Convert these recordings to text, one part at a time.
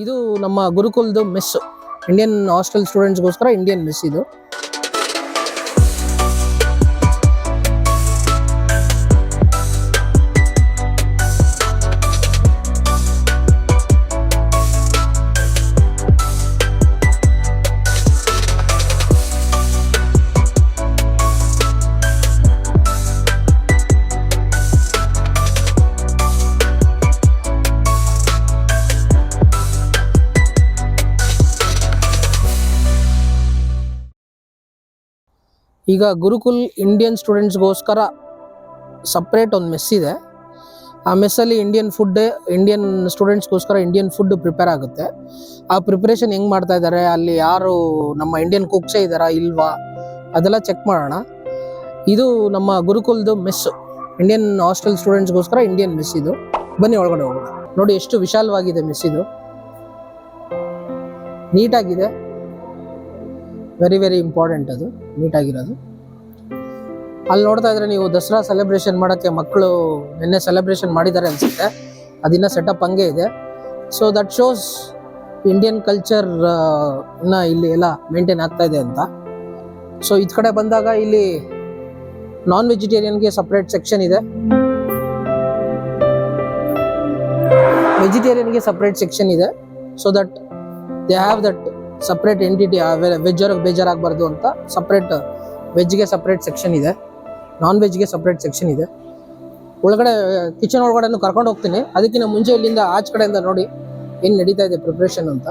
ಇದು ನಮ್ಮ ಗುರುಕುಲದ ಮೆಸ್. ಇಂಡಿಯನ್ ಹಾಸ್ಟೆಲ್ ಸ್ಟೂಡೆಂಟ್ಸ್ಗೋಸ್ಕರ ಇಂಡಿಯನ್ ಮೆಸ್ ಇದು. ಈಗ ಗುರುಕುಲ್ ಇಂಡಿಯನ್ ಸ್ಟೂಡೆಂಟ್ಸ್ಗೋಸ್ಕರ ಸಪ್ರೇಟ್ ಒಂದು ಮೆಸ್ ಇದೆ. ಆ ಮೆಸ್ಸಲ್ಲಿ ಇಂಡಿಯನ್ ಸ್ಟೂಡೆಂಟ್ಸ್ಗೋಸ್ಕರ ಇಂಡಿಯನ್ ಫುಡ್ ಪ್ರಿಪೇರ್ ಆಗುತ್ತೆ. ಆ ಪ್ರಿಪ್ರೇಷನ್ ಹೆಂಗೆ ಮಾಡ್ತಾ ಇದ್ದಾರೆ, ಅಲ್ಲಿ ಯಾರು ನಮ್ಮ ಇಂಡಿಯನ್ ಕುಕ್ಸೇ ಇದ್ದಾರಾ ಇಲ್ವಾ ಅದೆಲ್ಲ ಚೆಕ್ ಮಾಡೋಣ. ಇದು ನಮ್ಮ ಗುರುಕುಲದ ಮೆಸ್, ಇಂಡಿಯನ್ ಹಾಸ್ಟೆಲ್ ಸ್ಟೂಡೆಂಟ್ಸ್ಗೋಸ್ಕರ ಇಂಡಿಯನ್ ಮೆಸ್ ಇದು. ಬನ್ನಿ ಒಳಗಡೆ ಹೋಗೋಣ. ನೋಡಿ ಎಷ್ಟು ವಿಶಾಲವಾಗಿದೆ ಮೆಸ್ ಇದು, ನೀಟಾಗಿದೆ. ವೆರಿ ವೆರಿ ಇಂಪಾರ್ಟೆಂಟ್ ಅದು ನೀಟಾಗಿರೋದು. ಅಲ್ಲಿ ನೋಡ್ತಾ ಇದ್ರೆ ನೀವು ದಸರಾ ಸೆಲೆಬ್ರೇಷನ್ ಮಾಡೋಕ್ಕೆ ಮಕ್ಕಳು ನಿನ್ನೆ ಸೆಲೆಬ್ರೇಷನ್ ಮಾಡಿದ್ದಾರೆ ಅನ್ಸುತ್ತೆ. ಅದಿನ್ನ ಸೆಟಪ್ ಹಂಗೆ ಇದೆ. So that shows Indian culture ಇನ್ನ ಇಲ್ಲಿ ಎಲ್ಲ ಮೇಂಟೈನ್ ಆಗ್ತಾ ಇದೆ ಅಂತ. ಸೊ ಇದ್ ಕಡೆ ಬಂದಾಗ ಇಲ್ಲಿ ನಾನ್ ವೆಜಿಟೇರಿಯನ್ಗೆ ಸಪ್ರೇಟ್ ಸೆಕ್ಷನ್ ಇದೆ, ವೆಜಿಟೇರಿಯನ್ಗೆ ಸಪ್ರೇಟ್ ಸೆಕ್ಷನ್ ಇದೆ. So that they have that separate entity. Veg ಅವ್ರಿಗೆ ಬೇಜಾರಾಗಬಾರ್ದು ಅಂತ ಸಪ್ರೇಟ್ ವೆಜ್ಗೆ ಸಪ್ರೇಟ್ ಸೆಕ್ಷನ್ ಇದೆ, ನಾನ್ ವೆಜ್ಗೆ ಸಪ್ರೇಟ್ ಸೆಕ್ಷನ್ ಇದೆ. ಒಳಗಡೆ ಕಿಚನ್ ಒಳಗಡೆ ಕರ್ಕೊಂಡು ಹೋಗ್ತೀನಿ. ಅದಕ್ಕಿಂತ ಮುಂಚೆ ಇಲ್ಲಿಂದ ಆಚೆ ಕಡೆಯಿಂದ ನೋಡಿ ಏನು ನಡೀತಾ ಇದೆ ಪ್ರಿಪ್ರೇಷನ್ ಅಂತ.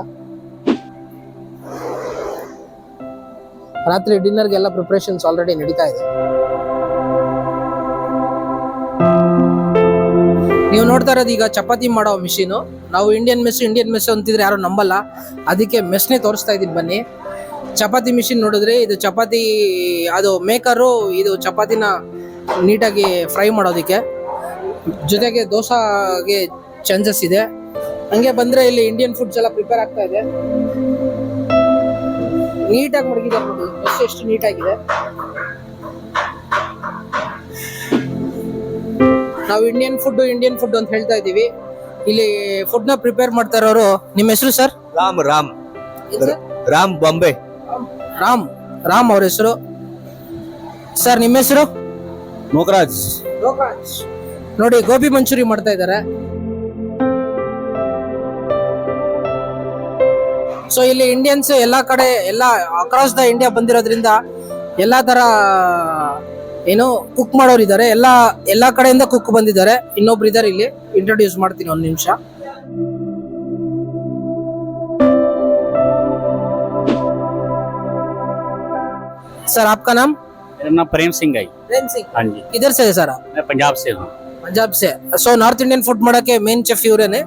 ರಾತ್ರಿ ಡಿನ್ನರ್ಗೆಲ್ಲ ಪ್ರಿಪ್ರೇಷನ್ಸ್ ಆಲ್ರೆಡಿ ನಡೀತಾ ಇದೆ. ನೀವು ನೋಡ್ತಾ ಇರೋದು ಈಗ ಚಪಾತಿ ಮಾಡೋ ಮಿಷಿನು. ನಾವು ಇಂಡಿಯನ್ ಮೆಸ್ ಅಂತಿದ್ರೆ ಯಾರು ನಂಬಲ್ಲ, ಅದಕ್ಕೆ ಮೆಸ್ನೇ ತೋರಿಸ್ತಾ ಇದ್ದೀನಿ ಬನ್ನಿ. ಚಪಾತಿ ಮಿಷಿನ್ ನೋಡಿದ್ರೆ ಇದು ಚಪಾತಿ, ಅದು ಮೇಕರು, ಇದು ಚಪಾತಿನ ನೀಟಾಗಿ ಫ್ರೈ ಮಾಡೋದಕ್ಕೆ, ಜೊತೆಗೆ ದೋಸೆಗೆ ಚಾನ್ಸಸ್ ಇದೆ. ಹಂಗೆ ಬಂದ್ರೆ ಇಲ್ಲಿ ಇಂಡಿಯನ್ ಫುಡ್ಸ್ ಎಲ್ಲ ಪ್ರಿಪೇರ್ ಆಗ್ತಾ ಇದೆ. ನೀಟಾಗಿ ಮಡಗಿದ್ದಾರೆ ನೋಡಿ, ಮೆಸ್ ಎಷ್ಟು ನೀಟಾಗಿದೆ. ನಾವು ಇಂಡಿಯನ್ ಫುಡ್ ಅಂತ ಹೇಳ್ತಾ ಇದೀವಿ. ಇಲ್ಲಿ ಫುಡ್ ನ ಪ್ರಿಪೇರ್ ಮಾಡ್ತಾ ಇರೋರು, ನಿಮ್ಮ ಹೆಸರು ಸರ್? ರಾಮ್ ಬಾಂಬೆ. ರಾಮ್ ಅವ್ರ ಹೆಸರು. ಸರ್ ನಿಮ್ಮ ಹೆಸರು? ಮೋಕರಾಜ್. ನೋಡಿ ಗೋಬಿ ಮಂಚೂರಿ ಮಾಡ್ತಾ ಇದ್ದಾರೆ. ಸೊ ಇಲ್ಲಿ ಇಂಡಿಯನ್ಸ್ ಎಲ್ಲಾ ಕಡೆ, ಎಲ್ಲ ಅಕ್ರಾಸ್ ದ ಇಂಡಿಯಾ ಬಂದಿರೋದ್ರಿಂದ ಎಲ್ಲಾ ತರ ಏನು ಕುಕ್ ಮಾಡೋರು ಇದ್ದಾರೆ. ಎಲ್ಲಾ ಕಡೆಯಿಂದ ಕುಕ್ ಬಂದಿದ್ದಾರೆ. ಇನ್ನೊಬ್ರು ಇದ್ದಾರೆ, ಇಲ್ಲಿ ಇಂಟ್ರೊಡ್ಯೂಸ್ ಮಾಡ್ತೀನಿ ಒಂದು ನಿಮಿಷ. सर आपका नाम? मेरा नाम प्रेम सिंह है। हाँ जी। किधर से है सर आप? मैं पंजाब से हूँ। पंजाब से. सो नार्थ इंडियन फुड ಮಾಡೋಕೆ ಮೇನ್ ಚೆಫ್ ಇವರೇನೆ.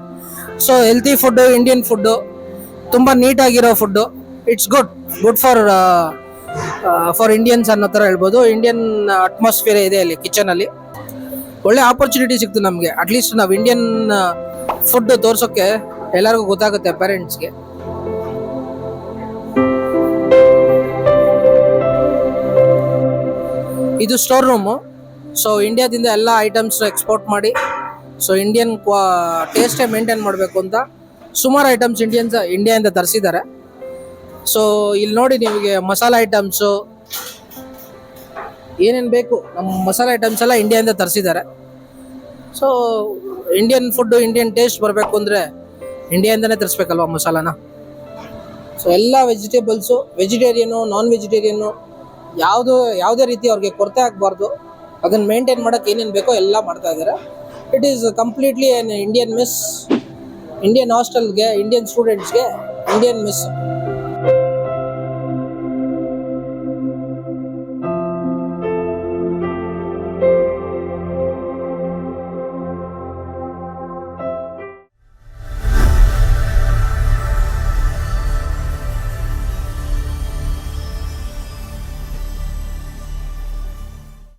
So healthy food, Indian food, ತುಂಬಾ ನೀಟ್ ಆಗಿರೋ food. It's good for Indians ಅನ್ನೋ ತರ ಹೇಳ್ಬೋದು. ಇಂಡಿಯನ್ ಅಟ್ಮಾಸ್ಫಿಯರ್ ಇದೆ ಅಲ್ಲಿ ಕಿಚನ್ ಅಲ್ಲಿ. ಒಳ್ಳೆ ಆಪರ್ಚುನಿಟಿ ಸಿಕ್ತು ನಮಗೆ. ಅಟ್ಲೀಸ್ಟ್ ನಾವು ಇಂಡಿಯನ್ ಫುಡ್ ತೋರ್ಸೋಕೆ ಎಲ್ಲರಿಗೂ ಗೊತ್ತಾಗುತ್ತೆ, ಪೇರೆಂಟ್ಸ್ಗೆ. ಇದು ಸ್ಟೋರ್ ರೂಮು. ಸೊ ಇಂಡಿಯಾದಿಂದ ಎಲ್ಲ ಐಟಮ್ಸ್ ಎಕ್ಸ್ಪೋರ್ಟ್ ಮಾಡಿ, ಸೊ ಇಂಡಿಯನ್ ಟೇಸ್ಟೇ ಮೇಂಟೈನ್ ಮಾಡಬೇಕು ಅಂತ ಸುಮಾರು ಐಟಮ್ಸ್ ಇಂಡಿಯಾದಿಂದ ತರಿಸಿದ್ದಾರೆ. ಸೊ ಇಲ್ಲಿ ನೋಡಿ, ನಿಮಗೆ ಮಸಾಲ ಐಟಮ್ಸು ಏನೇನು ಬೇಕು, ನಮ್ಮ ಮಸಾಲ ಐಟಮ್ಸ್ ಎಲ್ಲ ಇಂಡಿಯಾದಿಂದ ತರಿಸಿದ್ದಾರೆ. So Indian food, Indian taste ಬರಬೇಕು ಅಂದರೆ ಇಂಡಿಯಾದಿಂದನೇ ತರಿಸ್ಬೇಕಲ್ವ ಮಸಾಲಾನ. ಸೊ ಎಲ್ಲ ವೆಜಿಟೇಬಲ್ಸು, ವೆಜಿಟೇರಿಯನು, ನಾನ್ ವೆಜಿಟೇರಿಯನು, ಯಾವುದೇ ರೀತಿ ಅವ್ರಿಗೆ ಕೊರತೆ ಆಗಬಾರ್ದು, ಅದನ್ನು ಮೇಂಟೈನ್ ಮಾಡೋಕ್ಕೆ ಏನೇನು ಬೇಕೋ ಎಲ್ಲ ಮಾಡ್ತಾ ಇದ್ದಾರೆ. It is completely Indian mess. Indian ಹಾಸ್ಟೆಲ್ಗೆ, ಇಂಡಿಯನ್ ಸ್ಟೂಡೆಂಟ್ಸ್ಗೆ ಇಂಡಿಯನ್ ಮೆಸ್.